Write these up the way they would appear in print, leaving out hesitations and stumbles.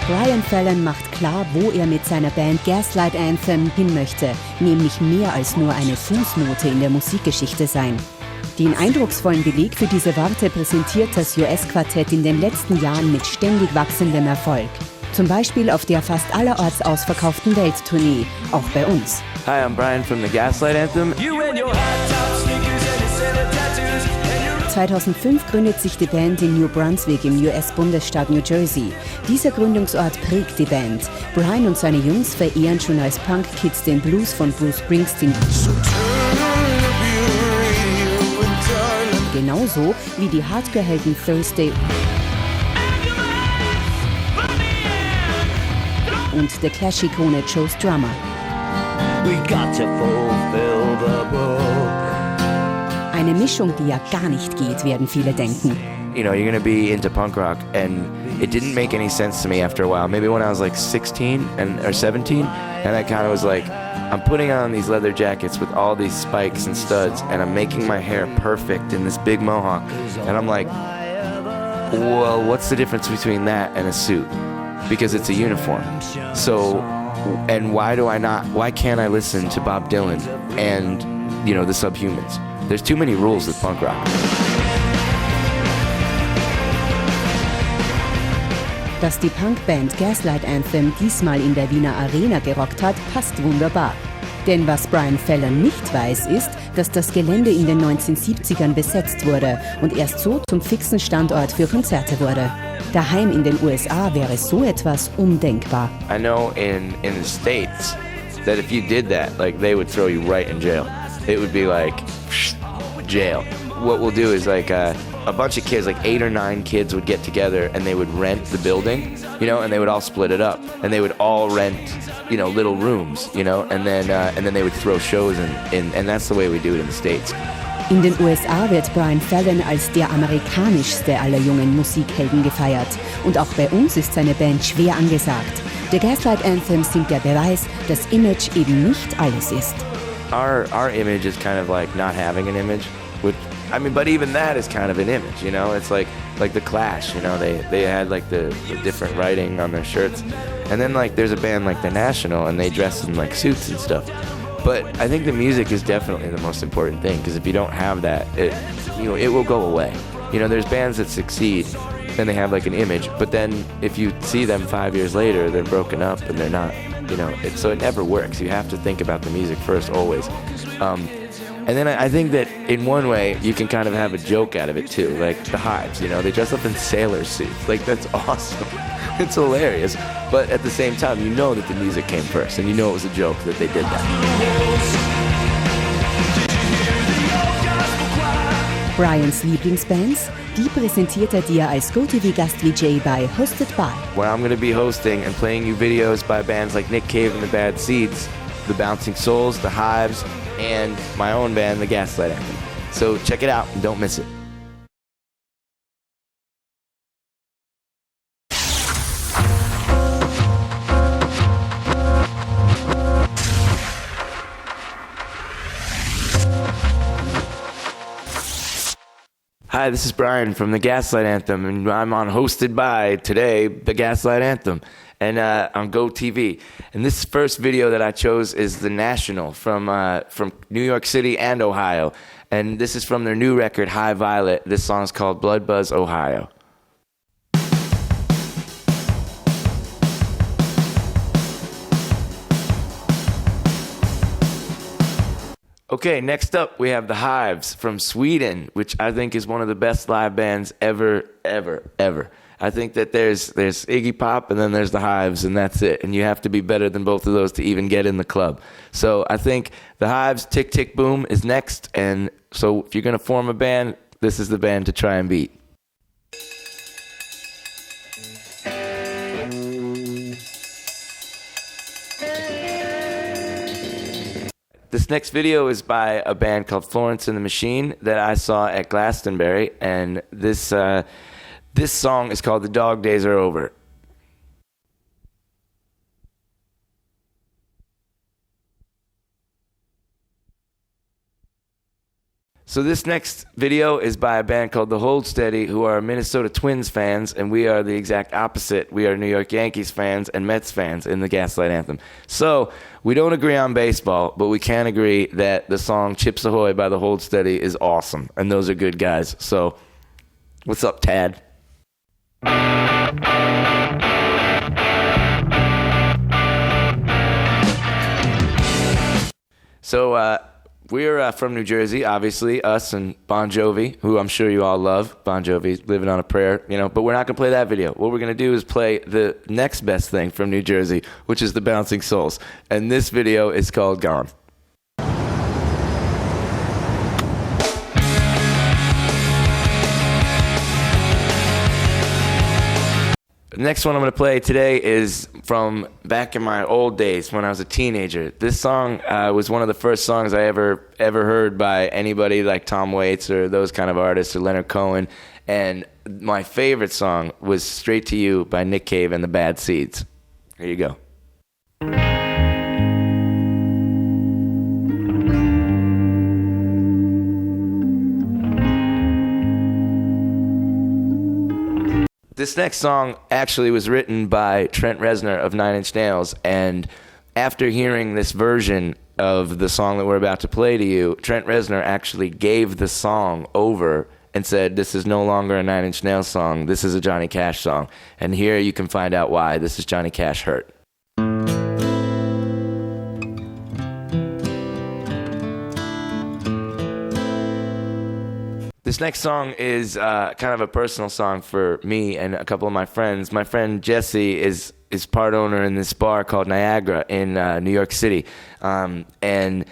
Brian Fallon macht klar, wo er mit seiner Band Gaslight Anthem hin möchte, nämlich mehr als nur eine Fußnote in der Musikgeschichte sein. Den eindrucksvollen Beleg für diese Worte präsentiert das US-Quartett in den letzten Jahren mit ständig wachsendem Erfolg. Zum Beispiel auf der fast allerorts ausverkauften Welttournee, auch bei uns. Hi, I'm Brian from the Gaslight Anthem. 2005 gründet sich die Band in New Brunswick im US-Bundesstaat New Jersey. Dieser Gründungsort prägt die Band. Brian und seine Jungs verehren schon als Punk-Kids den Blues von Bruce Springsteen. Genauso wie die Hardcore-Helden Thursday und der Clash-Ikone Joe Strummer. We got to fulfill the book. Eine Mischung, die ja gar nicht geht, werden viele denken. You know, you're gonna be into punk rock, and it didn't make any sense to me after a while. Maybe when I was like 16 or 17, and I kind of was like, I'm putting on these leather jackets with all these spikes and studs, and I'm making my hair perfect in this big mohawk, and I'm like, well, what's the difference between that and a suit? Because it's a uniform. So, and why can't I listen to Bob Dylan and, you know, the Subhumans? There's too many rules with punk rock. Dass die Punkband Gaslight Anthem diesmal in der Wiener Arena gerockt hat, passt wunderbar. Denn was Brian Fallon nicht weiß, ist, dass das Gelände in den 1970ern besetzt wurde und erst so zum fixen Standort für Konzerte wurde. Daheim in den USA wäre so etwas undenkbar. I know in the States that if you did that, like, they would throw you right in jail. It would be like, jail. What we'll do is like a bunch of kids, like 8 or 9 kids would get together and they would rent the building, you know, and they would all split it up. And they would all rent, you know, little rooms, you know, and then they would throw shows in, and that's the way we do it in the States. In den USA wird Brian Fallon als der amerikanischste aller jungen Musikhelden gefeiert. Und auch bei uns ist seine Band schwer angesagt. The Gaslight Anthem sind der Beweis, dass Image eben nicht alles ist. Our image is kind of like not having an image, which, I mean, but even that is kind of an image, you know? It's like the Clash, you know, they had like the different writing on their shirts. And then like there's a band like The National and they dress in like suits and stuff. But I think the music is definitely the most important thing, because if you don't have that, it will go away. You know, there's bands that succeed and they have like an image, but then if you see them 5 years later, they're broken up and they're not, you know, so it never works. You have to think about the music first, always. And then I think that in one way, you can kind of have a joke out of it too, like the Hives, you know, they dress up in sailor suits. Like, that's awesome. It's hilarious. But at the same time, you know that the music came first, and you know it was a joke that they did that. Brians Lieblingsbands, die präsentiert er dir als GOTV-Gast-VJ bei Hosted By. Where I'm going to be hosting and playing you videos by bands like Nick Cave and the Bad Seeds, the Bouncing Souls, the Hives, and my own band, the Gaslight Anthem. So check it out and don't miss it. Hi, this is Brian from the Gaslight Anthem, and I'm on Hosted By today, the Gaslight Anthem, and on GOTV. And this first video that I chose is The National from New York City and Ohio. And this is from their new record, High Violet. This song is called Blood Buzz, Ohio. Okay, next up we have the Hives from Sweden, which I think is one of the best live bands ever. I think that there's Iggy Pop and then there's the Hives, and that's it. And you have to be better than both of those to even get in the club. So I think the Hives' Tick Tick Boom is next, and so if you're going to form a band, this is the band to try and beat. This next video is by a band called Florence and the Machine that I saw at Glastonbury, and this song is called The Dog Days Are Over. So this next video is by a band called The Hold Steady, who are Minnesota Twins fans, and we are the exact opposite. We are New York Yankees fans and Mets fans in the Gaslight Anthem. So we don't agree on baseball, but we can agree that the song Chips Ahoy by The Hold Steady is awesome, and those are good guys. So what's up, Tad? So we're from New Jersey, obviously, us and Bon Jovi, who I'm sure you all love. Bon Jovi, Living on a Prayer, but we're not going to play that video. What we're going to do is play the next best thing from New Jersey, which is the Bouncing Souls. And this video is called Gone. The next one I'm going to play today is from back in my old days when I was a teenager. This song was one of the first songs I ever heard by anybody like Tom Waits or those kind of artists or Leonard Cohen. And my favorite song was Straight to You by Nick Cave and the Bad Seeds. Here you go. This next song actually was written by Trent Reznor of Nine Inch Nails, and after hearing this version of the song that we're about to play to you, Trent Reznor actually gave the song over and said, this is no longer a Nine Inch Nails song, this is a Johnny Cash song. And here you can find out why. This is Johnny Cash Hurt. This next song is kind of a personal song for me and a couple of my friends. My friend Jesse is part owner in this bar called Niagara in New York City. And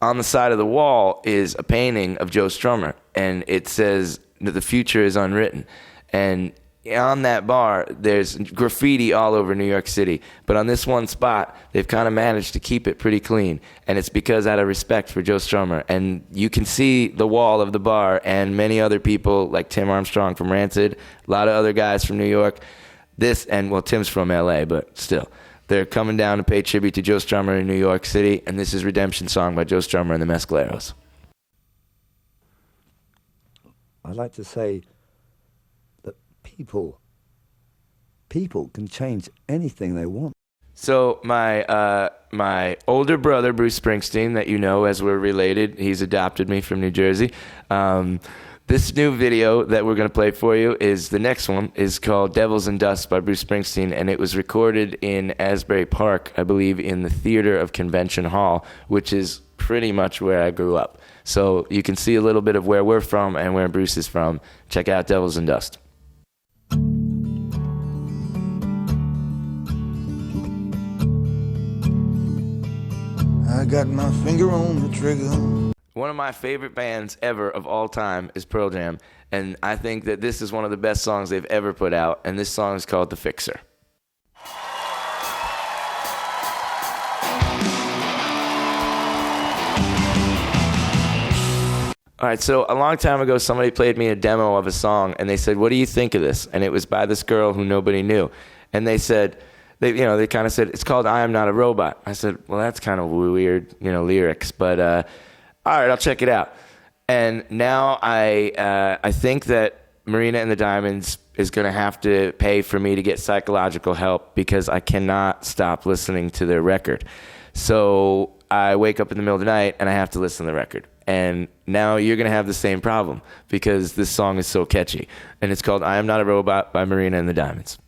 on the side of the wall is a painting of Joe Strummer. And it says that the future is unwritten. And on that bar, there's graffiti all over New York City. But on this one spot, they've kind of managed to keep it pretty clean. And it's because out of respect for Joe Strummer. And you can see the wall of the bar and many other people like Tim Armstrong from Rancid, a lot of other guys from New York. Tim's from LA, but still. They're coming down to pay tribute to Joe Strummer in New York City. And this is Redemption Song by Joe Strummer and the Mescaleros. I'd like to say people can change anything they want. So my older brother, Bruce Springsteen, that you know as we're related, he's adopted me from New Jersey. This new video that we're going to play for you is the next one, is called Devils and Dust by Bruce Springsteen, and it was recorded in Asbury Park, I believe, in the Theater of Convention Hall, which is pretty much where I grew up. So you can see a little bit of where we're from and where Bruce is from. Check out Devils and Dust. I got my finger on the trigger. One of my favorite bands ever of all time is Pearl Jam, and I think that this is one of the best songs they've ever put out, and this song is called The Fixer. All right, so a long time ago, somebody played me a demo of a song, and they said, what do you think of this? And it was by this girl who nobody knew. And they said, they kind of said, it's called I Am Not a Robot. I said, well, that's kind of weird, lyrics, but all right, I'll check it out. And now I think that Marina and the Diamonds is going to have to pay for me to get psychological help because I cannot stop listening to their record. So I wake up in the middle of the night and I have to listen to the record. And now you're going to have the same problem because this song is so catchy. And it's called I Am Not a Robot by Marina and the Diamonds.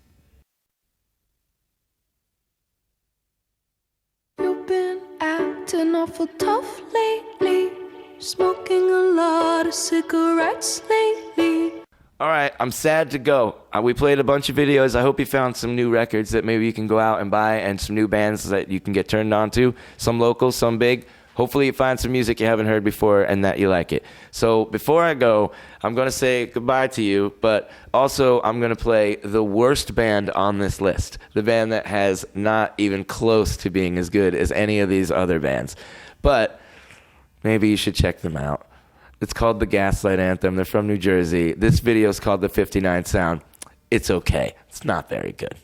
You've been acting awful tough lately, smoking a lot of cigarettes lately. All right, I'm sad to go. We played a bunch of videos. I hope you found some new records that maybe you can go out and buy and some new bands that you can get turned on to, some local, some big. Hopefully you find some music you haven't heard before and that you like it. So before I go, I'm going to say goodbye to you, but also I'm going to play the worst band on this list, the band that has not even close to being as good as any of these other bands. But maybe you should check them out. It's called the Gaslight Anthem. They're from New Jersey. This video is called The 59 Sound. It's okay. It's not very good.